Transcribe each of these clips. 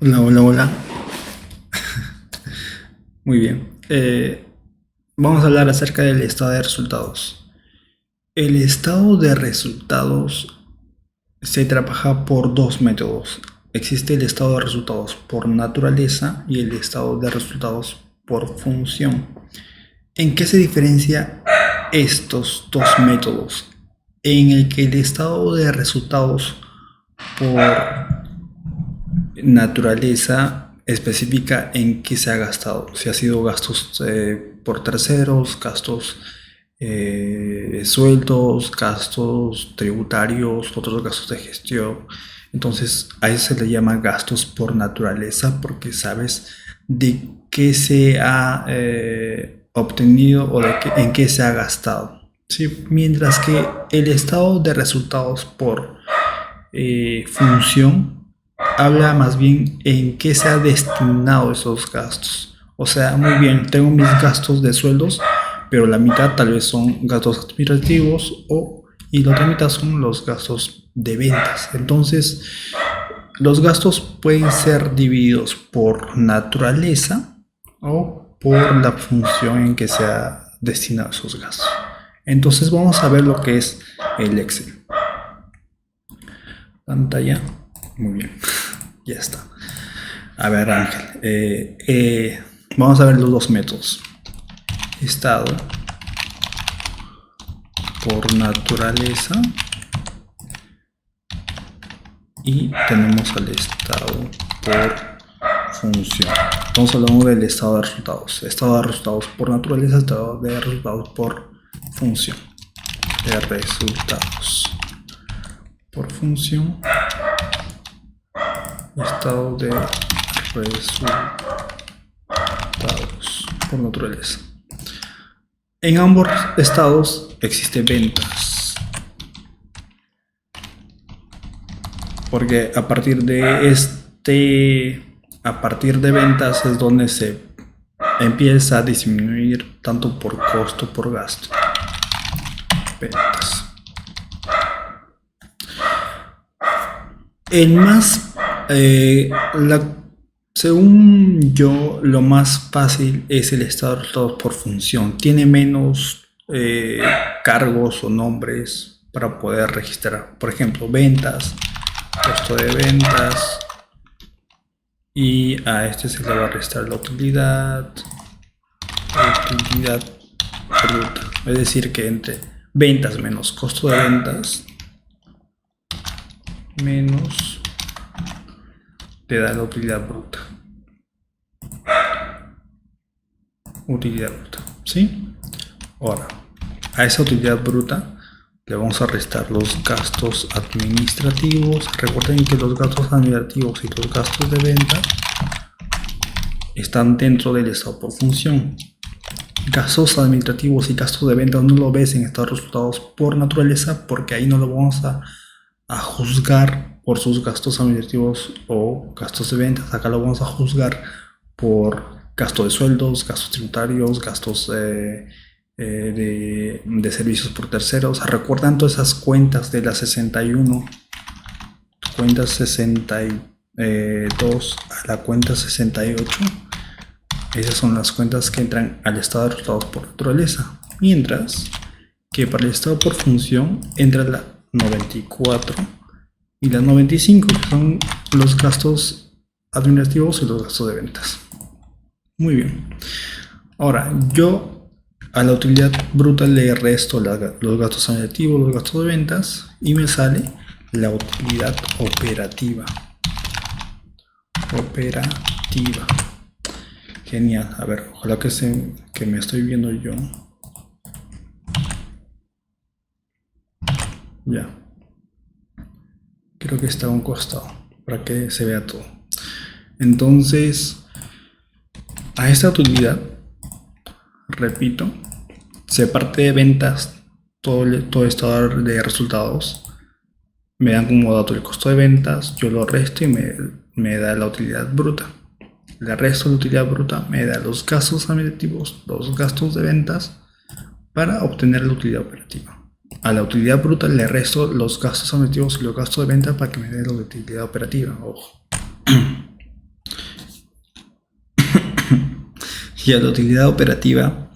Hola, hola, hola. Muy bien. Vamos a hablar acerca del estado de resultados. El estado de resultados se trabaja por dos métodos. Existe el estado de resultados por naturaleza y el estado de resultados por función. ¿En qué se diferencia estos dos métodos? En el que el estado de resultados por naturaleza específica en qué se ha gastado. Si ha sido gastos por terceros, gastos sueldos, gastos tributarios, otros gastos de gestión. Entonces a eso se le llama gastos por naturaleza porque sabes de qué se ha obtenido o en qué se ha gastado. ¿Sí? Mientras que el estado de resultados por función habla más bien en qué se ha destinado esos gastos. O sea, muy bien, tengo mis gastos de sueldos, pero la mitad tal vez son gastos administrativos y la otra mitad son los gastos de ventas. Entonces, los gastos pueden ser divididos por naturaleza o por la función en que se ha destinado esos gastos. Entonces vamos a ver lo que es el Excel. Pantalla. Muy bien. Ya está. A ver, Ángel. Vamos a ver los dos métodos. Estado por naturaleza y tenemos al estado por función. Estamos hablando del estado de resultados. Estado de resultados por naturaleza, estado de resultados por función. De resultados por función. Estado de resultados por naturaleza. En ambos estados existen ventas. Porque a partir de ventas es donde se empieza a disminuir tanto por costo por gasto. Ventas. El más, según yo, lo más fácil es el estado de resultados por función. Tiene menos cargos o nombres para poder registrar. Por ejemplo, ventas, costo de ventas. Y a este se le va a restar la utilidad bruta. Es decir, que entre ventas menos costo de ventas menos te da la utilidad bruta. Utilidad bruta, ¿sí? Ahora, a esa utilidad bruta le vamos a restar los gastos administrativos. Recuerden que los gastos administrativos y los gastos de venta están dentro del estado por función. Gastos administrativos y gastos de venta no lo ves en estados de resultados por naturaleza porque ahí no lo vamos a juzgar por sus gastos administrativos o gastos de ventas. Acá lo vamos a juzgar por gasto de sueldos, gastos tributarios, gastos de servicios por terceros. ¿Recuerdan todas esas cuentas de la 61? Cuenta 62 a la cuenta 68. Esas son las cuentas que entran al estado de resultados por naturaleza. Mientras que para el estado por función entra la 94 y la 95, que son los gastos administrativos y los gastos de ventas. Muy bien. Ahora, yo a la utilidad bruta le resto los gastos administrativos, los gastos de ventas y me sale la utilidad operativa. Operativa. Genial. A ver, ojalá que me estoy viendo yo. Ya. Creo que está a un costado para que se vea todo. Entonces, a esta utilidad, repito, se parte de ventas, todo estado de resultados. Me dan como dato el costo de ventas, yo lo resto y me da la utilidad bruta. Le resto la utilidad bruta, me da los gastos administrativos, los gastos de ventas para obtener la utilidad operativa. A la utilidad bruta le resto los gastos administrativos y los gastos de venta para que me dé la utilidad operativa. Ojo. Y a la utilidad operativa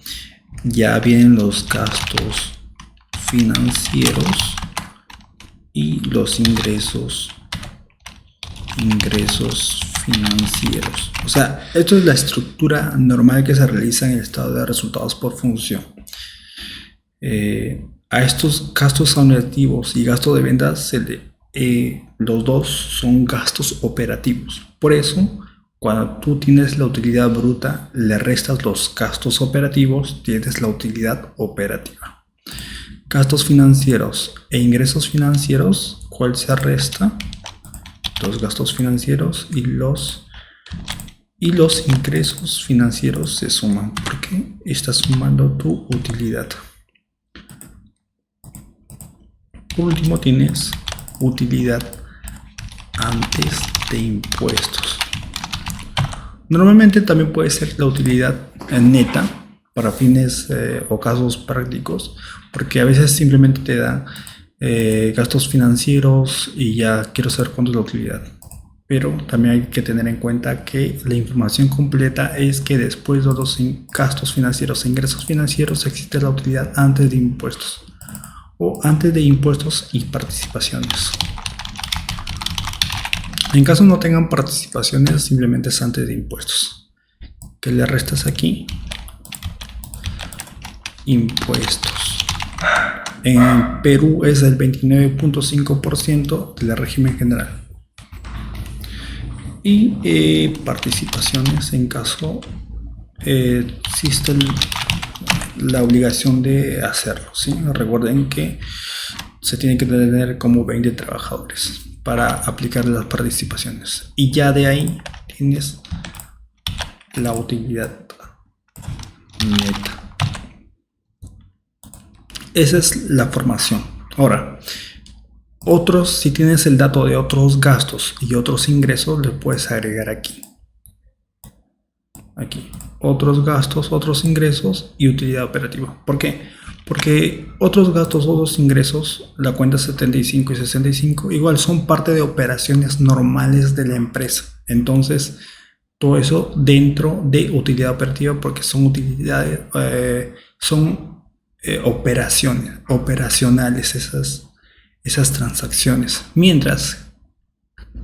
ya vienen los gastos financieros y los ingresos financieros. O sea, esto es la estructura normal que se realiza en el estado de resultados por función. A estos gastos administrativos y gastos de ventas los dos son gastos operativos. Por eso, cuando tú tienes la utilidad bruta, le restas los gastos operativos, tienes la utilidad operativa. Gastos financieros e ingresos financieros, ¿cuál se resta? Los gastos financieros y los ingresos financieros se suman porque estás sumando tu utilidad. Por último tienes utilidad antes de impuestos. Normalmente también puede ser la utilidad neta para fines o casos prácticos, porque a veces simplemente te da gastos financieros y ya quiero saber cuánto es la utilidad. Pero también hay que tener en cuenta que la información completa es que después de los gastos financieros e ingresos financieros existe la utilidad antes de impuestos o antes de impuestos y participaciones. En caso no tengan participaciones, simplemente es antes de impuestos. ¿Qué le restas aquí? Impuestos. En Perú es el 29.5% del régimen general. Y participaciones en caso existe la obligación de hacerlo, ¿sí? Recuerden que se tiene que tener como 20 trabajadores para aplicar las participaciones. Y ya de ahí tienes la utilidad neta. Esa es la formación. Ahora, si tienes el dato de otros gastos y otros ingresos, le puedes agregar aquí. Aquí. Otros gastos, otros ingresos y utilidad operativa. ¿Por qué? Porque otros gastos, otros ingresos, la cuenta 75 y 65, igual son parte de operaciones normales de la empresa. Entonces, todo eso dentro de utilidad operativa, porque son utilidades, operacionales esas transacciones. Mientras,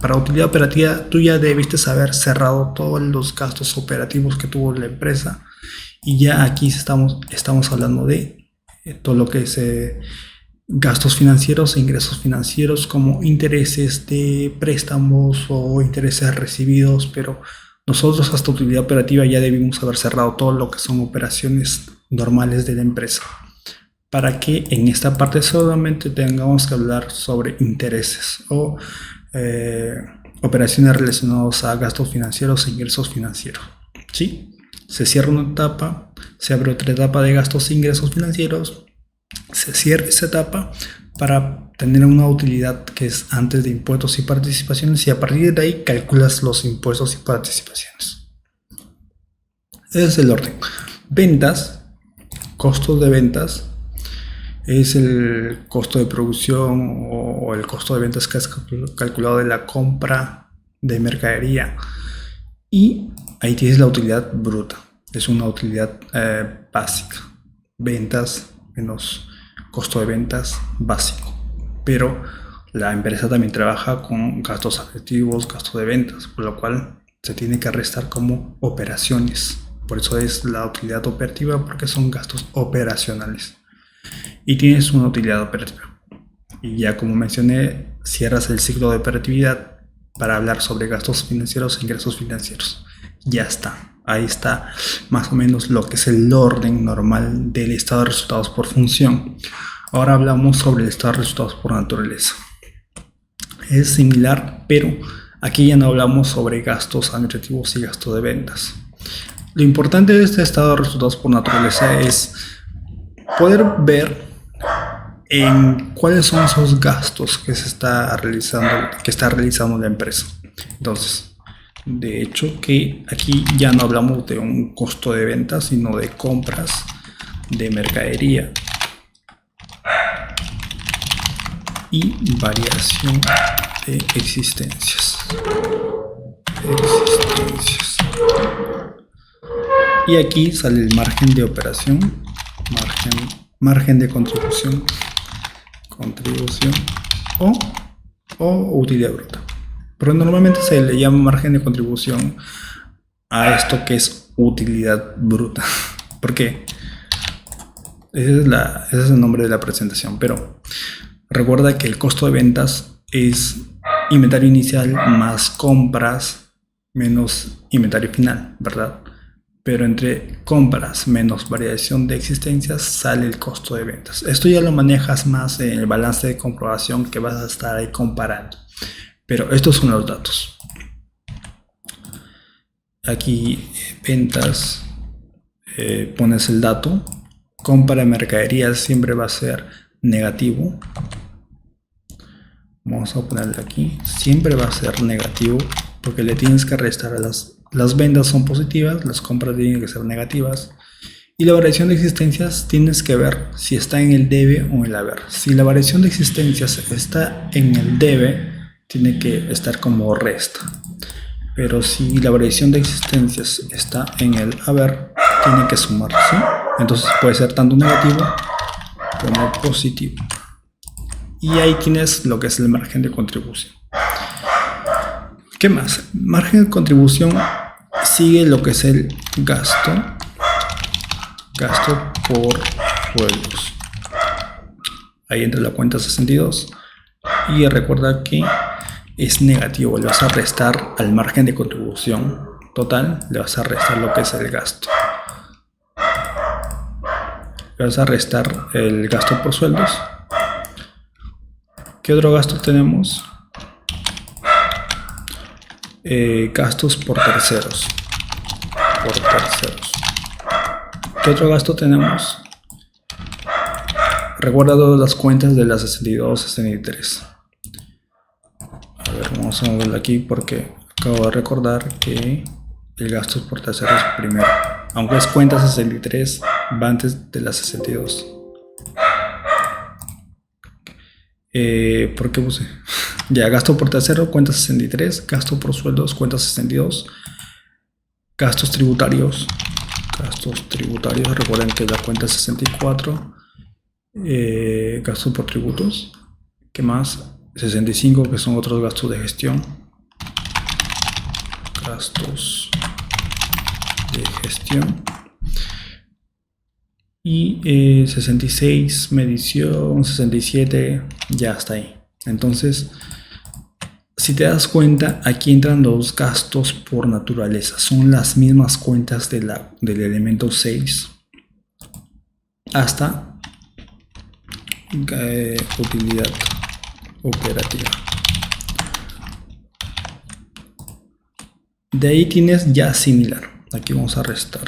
para utilidad operativa, tú ya debiste haber cerrado todos los gastos operativos que tuvo la empresa. Y ya aquí estamos hablando de todo lo que es gastos financieros e ingresos financieros, como intereses de préstamos o intereses recibidos. Pero nosotros hasta utilidad operativa ya debimos haber cerrado todo lo que son operaciones normales de la empresa, para que en esta parte solamente tengamos que hablar sobre intereses o operaciones relacionadas a gastos financieros e ingresos financieros. ¿Sí? Se cierra una etapa, se abre otra etapa de gastos e ingresos financieros, se cierra esa etapa para tener una utilidad que es antes de impuestos y participaciones, y a partir de ahí calculas los impuestos y participaciones. Ese es el orden. Ventas, costos de ventas, es el costo de producción o el costo de ventas que has calculado de la compra de mercadería. Y ahí tienes la utilidad bruta. Es una utilidad básica. Ventas menos costo de ventas básico. Pero la empresa también trabaja con gastos administrativos, gastos de ventas, por lo cual se tiene que restar como operaciones. Por eso es la utilidad operativa, porque son gastos operacionales. Y tienes una utilidad operativa. Y ya como mencioné, cierras el ciclo de operatividad para hablar sobre gastos financieros e ingresos financieros. Ya está. Ahí está más o menos lo que es el orden normal del estado de resultados por función. Ahora hablamos sobre el estado de resultados por naturaleza. Es similar, pero aquí ya no hablamos sobre gastos administrativos y gastos de ventas. Lo importante de este estado de resultados por naturaleza es poder ver en cuáles son esos gastos que está realizando la empresa. Entonces, de hecho, que aquí ya no hablamos de un costo de venta, sino de compras de mercadería y variación de existencias. Y aquí sale el margen de operación, margen de contribución o utilidad bruta. Pero normalmente se le llama margen de contribución a esto que es utilidad bruta. ¿Por qué? Ese es el nombre de la presentación. Pero recuerda que el costo de ventas es inventario inicial más compras menos inventario final, ¿verdad? Pero entre compras menos variación de existencias sale el costo de ventas. Esto ya lo manejas más en el balance de comprobación que vas a estar ahí comparando. Pero estos son los datos. Aquí ventas, pones el dato. Compra de mercaderías siempre va a ser negativo. Vamos a ponerle aquí. Siempre va a ser negativo porque le tienes que restar a las ventas son positivas, las compras tienen que ser negativas. Y la variación de existencias tienes que ver si está en el debe o en el haber. Si la variación de existencias está en el debe, tiene que estar como resta. Pero si la variación de existencias está en el haber, tiene que sumar, ¿sí? Entonces puede ser tanto negativo como positivo. Y ahí tienes lo que es el margen de contribución. ¿Qué más? Margen de contribución sigue lo que es el gasto por sueldos. Ahí entra la cuenta 62 y recuerda que es negativo, le vas a restar al margen de contribución total, le vas a restar lo que es el gasto. Le vas a restar el gasto por sueldos. ¿Qué otro gasto tenemos? Gastos por terceros. ¿Qué otro gasto tenemos? Recuerda todas las cuentas de la 62, 63. A ver, vamos a moverlo aquí porque acabo de recordar que el gasto por terceros primero. Aunque es cuenta 63, va antes de la 62. ¿Por qué puse? Ya, gasto por tercero, cuenta 63, gasto por sueldos, cuenta 62, gastos tributarios, recuerden que la cuenta 64, gastos por tributos, ¿qué más? 65, que son otros gastos de gestión, y 66, medición, 67, ya está ahí. Entonces, si te das cuenta, aquí entran los gastos por naturaleza. Son las mismas cuentas del elemento 6 hasta utilidad operativa. De ahí tienes ya similar. Aquí vamos a restar.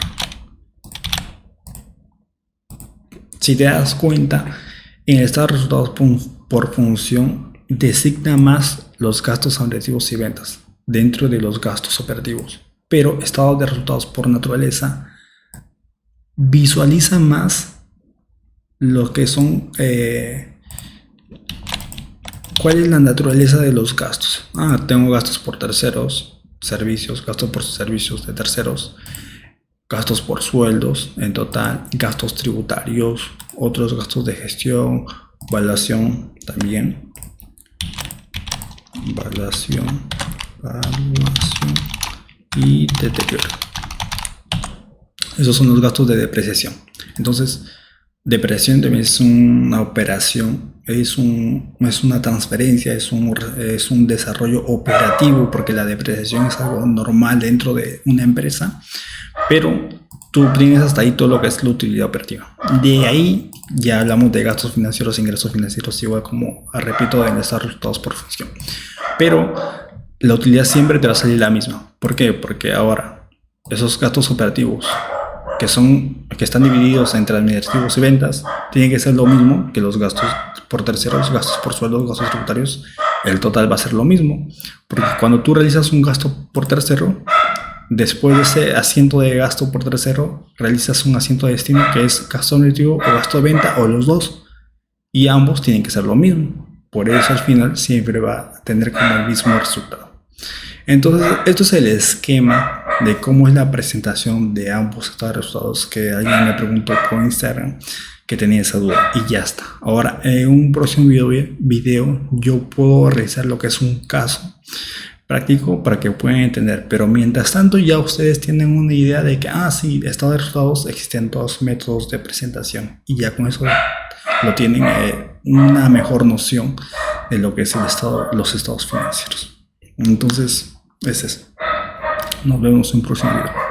Si te das cuenta, en el estado de resultados por función designa más los gastos operativos y ventas dentro de los gastos operativos, pero estado de resultados por naturaleza visualiza más lo que son cuál es la naturaleza de los gastos. Tengo gastos por terceros, servicios, gastos por servicios de terceros, gastos por sueldos en total, gastos tributarios, otros gastos de gestión, evaluación también, evaluación y deterioro. Esos son los gastos de depreciación. Entonces, depreciación también es una operación, es una transferencia, es un desarrollo operativo, porque la depreciación es algo normal dentro de una empresa, pero tú tienes hasta ahí todo lo que es la utilidad operativa. De ahí ya hablamos de gastos financieros, ingresos financieros, igual como repito, en estos resultados por función. Pero la utilidad siempre te va a salir la misma. ¿Por qué? Porque ahora esos gastos operativos que están divididos entre administrativos y ventas tienen que ser lo mismo que los gastos por terceros, gastos por sueldos, gastos tributarios. El total va a ser lo mismo, porque cuando tú realizas un gasto por tercero, después de ese asiento de gasto por tercero, realizas un asiento de destino que es gasto administrativo o gasto de venta, o los dos, y ambos tienen que ser lo mismo. Por eso al final siempre va a tener como el mismo resultado. Entonces, esto es el esquema de cómo es la presentación de ambos estados de resultados, que alguien me preguntó por Instagram que tenía esa duda, y ya está. Ahora, en un próximo video yo puedo realizar lo que es un caso práctico para que puedan entender, pero mientras tanto ya ustedes tienen una idea de que, sí, estado de resultados, existen dos métodos de presentación, y ya con eso lo tienen una mejor noción de lo que es los estados financieros. Entonces, es eso. Nos vemos en un próximo video.